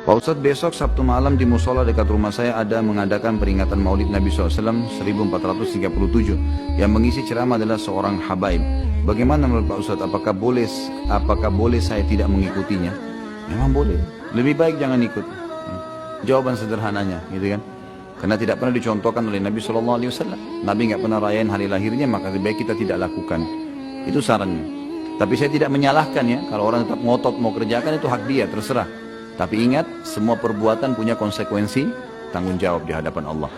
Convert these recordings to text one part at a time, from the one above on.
Pak Ustadz, besok Sabtu malam di musola dekat rumah saya ada mengadakan peringatan Maulid Nabi SAW 1437. Yang mengisi ceramah adalah seorang habaib. Bagaimana menurut Pak Ustadz? Apakah boleh saya tidak mengikutinya? Memang boleh. Lebih baik jangan ikut. Jawaban sederhananya, gitu kan? Karena tidak pernah dicontohkan oleh Nabi SAW. Nabi nggak pernah rayain hari lahirnya, maka lebih baik kita tidak lakukan. Itu sarannya. Tapi saya tidak menyalahkan ya. Kalau orang tetap ngotot mau kerjakan, itu hak dia, terserah. Tapi ingat, semua perbuatan punya konsekuensi, tanggung jawab di hadapan Allah.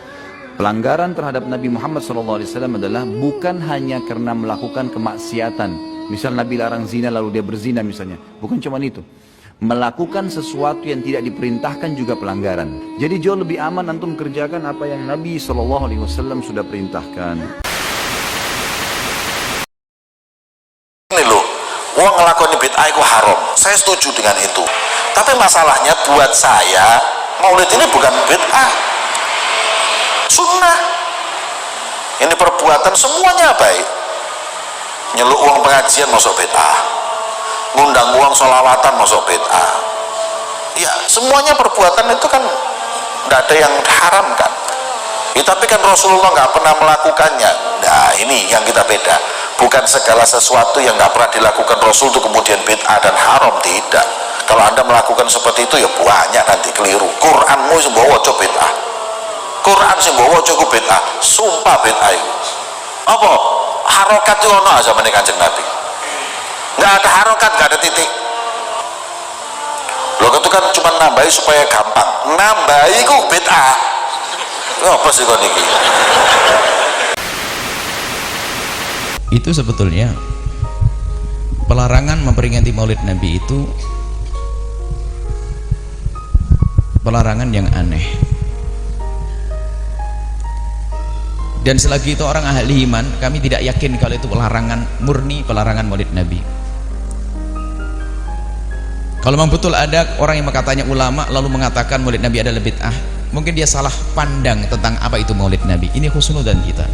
Pelanggaran terhadap Nabi Muhammad SAW adalah bukan hanya karena melakukan kemaksiatan. Misal Nabi larang zina lalu dia berzina misalnya. Bukan cuma itu. Melakukan sesuatu yang tidak diperintahkan juga pelanggaran. Jadi jauh lebih aman antum kerjakan apa yang Nabi SAW sudah perintahkan. Ini loh, uang ngelakoni bid'ah itu haram. Saya setuju dengan itu. Tapi masalahnya buat saya, maulid ini bukan bid'ah, sunnah. Ini perbuatan semuanya baik. Nyeluk uang pengajian masuk bid'ah, ngundang uang sholawatan masuk bid'ah. Ya semuanya perbuatan itu kan tidak ada yang haram kan. Ya, tapi kan Rasulullah nggak pernah melakukannya. Nah ini yang kita beda. Bukan segala sesuatu yang nggak pernah dilakukan Rasul itu kemudian bid'ah dan haram, tidak. Kalau anda melakukan seperti itu ya banyak nanti keliru. Quranmu sing mbok waca bid'ah, Quran sing mbok waca ku bid'ah, sumpah bid'ah itu. Apa harokat itu ono zaman Kanjeng Nabi? Nggak ada harokat, nggak ada titik. Loh itu kan cuma nambahi supaya gampang. Nambahi ku bid'ah. Apa sih kok niki? Itu sebetulnya pelarangan memperingati Maulid Nabi itu pelarangan yang aneh. Dan selagi itu orang ahli iman, kami tidak yakin kalau itu pelarangan murni, pelarangan Maulid Nabi. Kalau memang betul ada orang yang katanya ulama lalu mengatakan Maulid Nabi adalah bid'ah, mungkin dia salah pandang tentang apa itu Maulid Nabi. Ini husnudzan kita.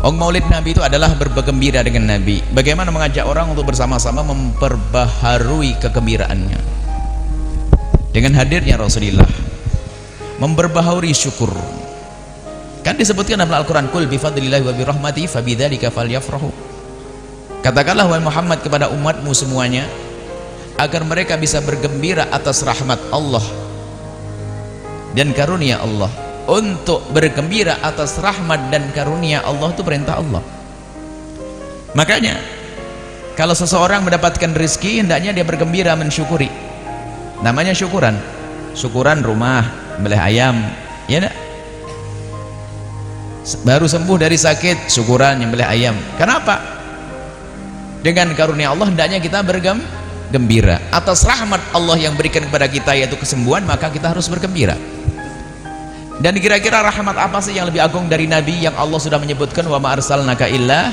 Maulid Nabi itu adalah bergembira dengan Nabi. Bagaimana mengajak orang untuk bersama-sama memperbaharui kegembiraannya dengan hadirnya Rasulullah, memperbaharui syukur. Kan disebutkan dalam Al-Quran, Qul bifadlillahi wa birahmatihi fabidzalika falyafrahu. Katakanlah wahai Muhammad kepada umatmu semuanya, agar mereka bisa bergembira atas rahmat Allah dan karunia Allah. Untuk bergembira atas rahmat dan karunia Allah itu perintah Allah. Makanya kalau seseorang mendapatkan rezeki, hendaknya dia bergembira, mensyukuri. Namanya syukuran. Syukuran rumah, beli ayam, ya enggak? Baru sembuh dari sakit, syukuran yang beli ayam. Kenapa? Dengan karunia Allah hendaknya kita bergembira atas rahmat Allah yang berikan kepada kita, yaitu kesembuhan, maka kita harus bergembira. Dan kira-kira rahmat apa sih yang lebih agung dari Nabi yang Allah sudah menyebutkan wa ma arsalnaka illa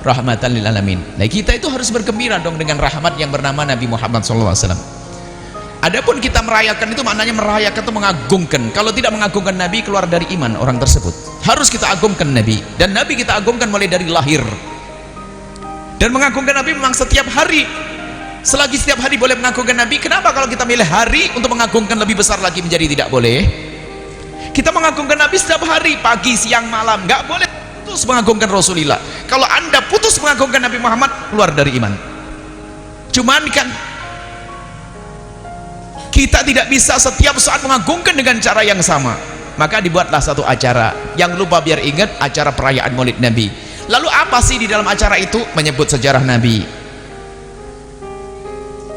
rahmatan lil alamin. Nah, kita itu harus bergembira dong dengan rahmat yang bernama Nabi Muhammad SAW. Adapun kita merayakan itu maknanya merayakan itu mengagungkan. Kalau tidak mengagungkan Nabi, keluar dari iman orang tersebut. Harus kita agungkan Nabi, dan Nabi kita agungkan mulai dari lahir. Dan mengagungkan Nabi memang setiap hari. Selagi setiap hari boleh mengagungkan Nabi, kenapa kalau kita milih hari untuk mengagungkan lebih besar lagi menjadi tidak boleh? Kita mengagungkan Nabi setiap hari, pagi, siang, malam. Nggak boleh putus mengagungkan Rasulullah. Kalau anda putus mengagungkan Nabi Muhammad, keluar dari iman. Cuman kan kita tidak bisa setiap saat mengagungkan dengan cara yang sama. Maka dibuatlah satu acara yang lupa biar ingat, acara perayaan Maulid Nabi. Lalu apa sih di dalam acara itu? Menyebut sejarah Nabi.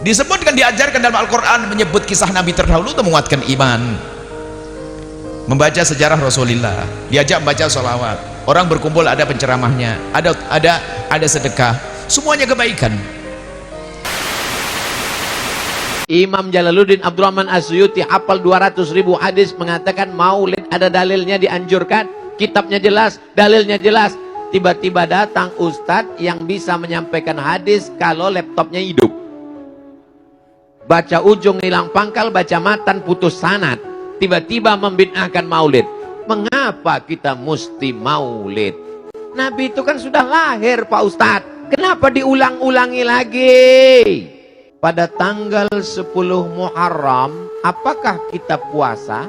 Disebutkan, diajarkan dalam Al-Quran, menyebut kisah Nabi terdahulu untuk menguatkan iman. Membaca sejarah Rasulullah, diajak membaca sholawat, orang berkumpul ada penceramahnya, ada sedekah, semuanya kebaikan. Imam Jalaluddin Abdurrahman As-Suyuti hafal 200.000 hadis, mengatakan maulid ada dalilnya, dianjurkan, kitabnya jelas, dalilnya jelas. Tiba-tiba datang ustadz yang bisa menyampaikan hadis kalau laptopnya hidup, baca ujung hilang pangkal, baca matan putus sanad, tiba-tiba membid'ahkan maulid. Mengapa kita mesti maulid? Nabi itu kan sudah lahir Pak Ustadz, kenapa diulang-ulangi lagi? pada tanggal 10 Muharram, apakah kita puasa?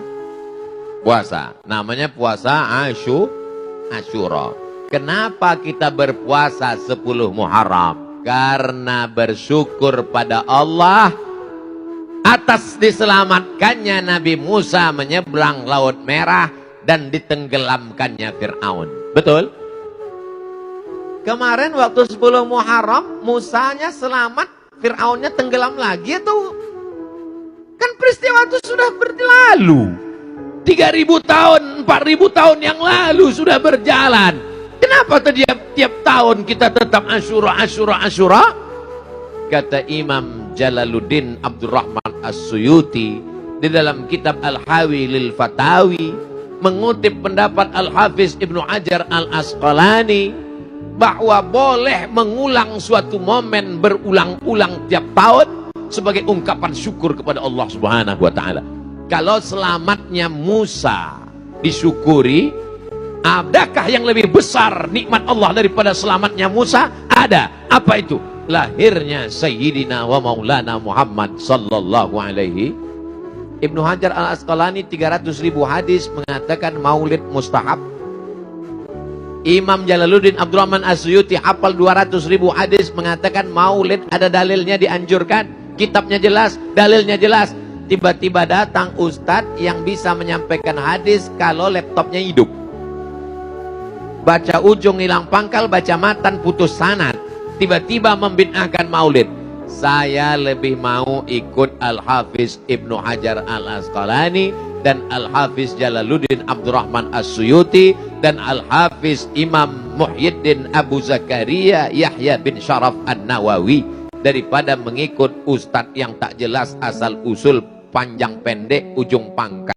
Puasa. Namanya puasa Asyura. Kenapa kita berpuasa 10 Muharram? Karena bersyukur pada Allah atas diselamatkannya Nabi Musa menyeberang Laut Merah dan ditenggelamkannya Fir'aun. Betul? Kemarin waktu 10 Muharram, Musanya selamat, Fir'aunnya tenggelam lagi tuh. Kan peristiwa itu sudah berlalu. 3.000 tahun, 4.000 tahun yang lalu sudah berjalan. Kenapa tiap tahun kita tetap Asyura? Kata Imam Jalaluddin Abdurrahman As-Suyuti di dalam kitab Al-Hawi lil Fatawi, mengutip pendapat Al-Hafiz Ibnu Hajar Al-Asqalani, bahwa boleh mengulang suatu momen berulang-ulang tiap tahun sebagai ungkapan syukur kepada Allah Subhanahu wa taala. Kalau selamatnya Musa disyukuri, adakah yang lebih besar nikmat Allah daripada selamatnya Musa? Ada. Apa itu? Lahirnya Sayyidina wa Maulana Muhammad sallallahu alaihi. Ibnu Hajar Al-Asqalani 300.000 hadis mengatakan maulid mustahab. Imam Jalaluddin Abdurrahman As-Suyuti hafal 200.000 hadis mengatakan maulid ada dalilnya, dianjurkan. Kitabnya jelas, dalilnya jelas. Tiba-tiba datang ustadz yang bisa menyampaikan hadis kalau laptopnya hidup. Baca ujung hilang pangkal, baca matan putus sanad. Tiba-tiba membid'ahkan maulid. Saya lebih mau ikut Al-Hafiz Ibnu Hajar Al-Asqalani dan Al-Hafiz Jalaluddin Abdurrahman As-Suyuti dan Al-Hafiz Imam Muhyiddin Abu Zakaria Yahya bin Syaraf An-Nawawi daripada mengikut ustadz yang tak jelas asal usul, panjang pendek, ujung pangkal.